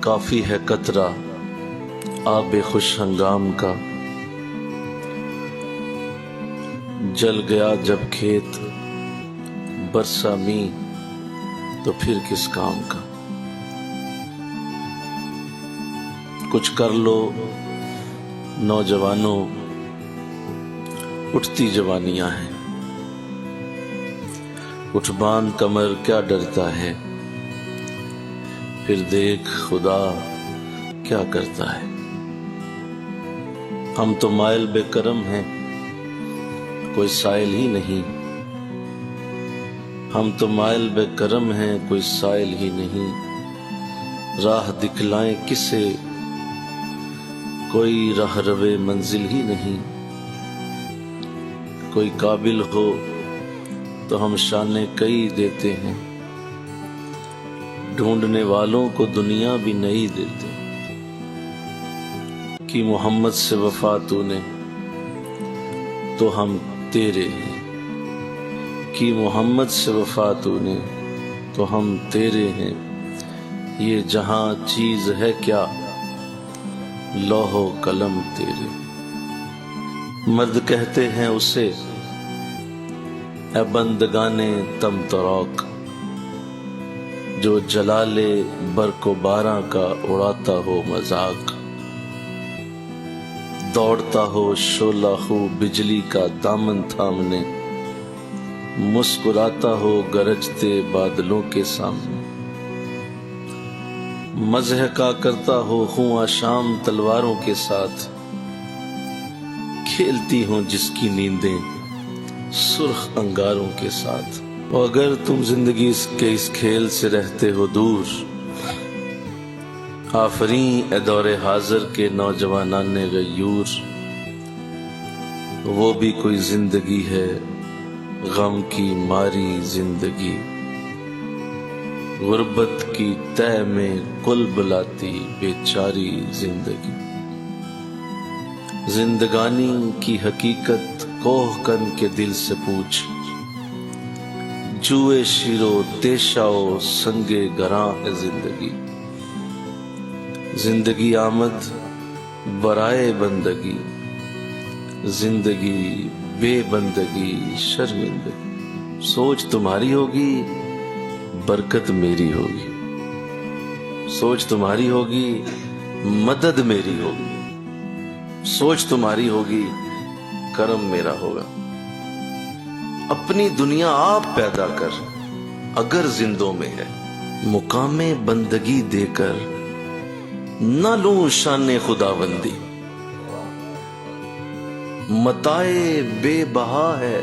کافی ہے قطرہ آب خوش ہنگام کا، جل گیا جب کھیت برسا می تو پھر کس کام کا۔ کچھ کر لو نوجوانوں، اٹھتی جوانیاں ہیں، اٹھ باندھ کمر کیا ڈرتا ہے، پھر دیکھ خدا کیا کرتا ہے۔ ہم تو مائل بے کرم ہیں، کوئی سائل ہی نہیں، ہم تو مائل بے کرم ہیں، کوئی سائل ہی نہیں، راہ دکھلائیں کسے، کوئی راہ روے منزل ہی نہیں۔ کوئی قابل ہو تو ہم شانے کئی دیتے ہیں، ڈھونڈنے والوں کو دنیا بھی نہیں دیتے۔ کہ محمد سے وفا تو نے تو ہم تیرے ہیں، کہ محمد سے وفا تو نے تو ہم تیرے ہیں، یہ جہاں چیز ہے کیا لوح و قلم تیرے۔ مرد کہتے ہیں اسے اے بندگانے تم تراک، جو جلال برق و باراں کا اڑاتا ہو مذاق، دوڑتا ہو شعلہ خو بجلی کا دامن تھامنے، مسکراتا ہو گرجتے بادلوں کے سامنے، مزح کا کرتا ہو خوں آشام تلواروں کے ساتھ، کھیلتی ہوں جس کی نیندیں سرخ انگاروں کے ساتھ۔ اور اگر تم زندگی کے اس کھیل سے رہتے ہو دور، آفرین اے دور حاضر کے نوجوانان غیور، وہ بھی کوئی زندگی ہے غم کی ماری زندگی، غربت کی تہ میں کل بلاتی بیچاری زندگی۔ زندگانی کی حقیقت کوہ کن کے دل سے پوچھ، جوئے شیرو تیشاؤ سنگے گراں ہے زندگی۔ زندگی آمد برائے بندگی، زندگی بے بندگی شرمندگی۔ سوچ تمہاری ہوگی برکت میری ہوگی، سوچ تمہاری ہوگی مدد میری ہوگی، سوچ تمہاری ہوگی کرم میرا ہوگا۔ اپنی دنیا آپ پیدا کر اگر زندوں میں ہے، مقام بندگی دے کر نہ لوں شان خداوندی، متائے بے بہا ہے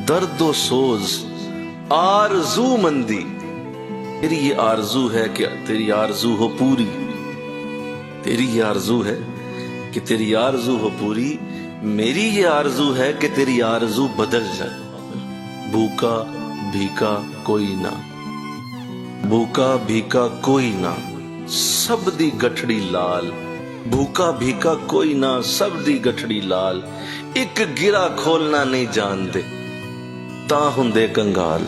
درد و سوز آرزو مندی۔ تیری یہ آرزو ہے کہ تیری آرزو ہو پوری، تیری یہ آرزو ہے کہ تیری آرزو ہو پوری، میری یہ آرزو ہے کہ تیری آرزو بدل جائے۔ بھوکا بھیکا کوئی نہ، بھوکا بھیکا کوئی نہ، سب دی گٹھڑی لال، بھوکا بھیکا کوئی نہ سب دی گٹھڑی لال، ایک گرا کھولنا نہیں جان دے تاں ہندے کنگال۔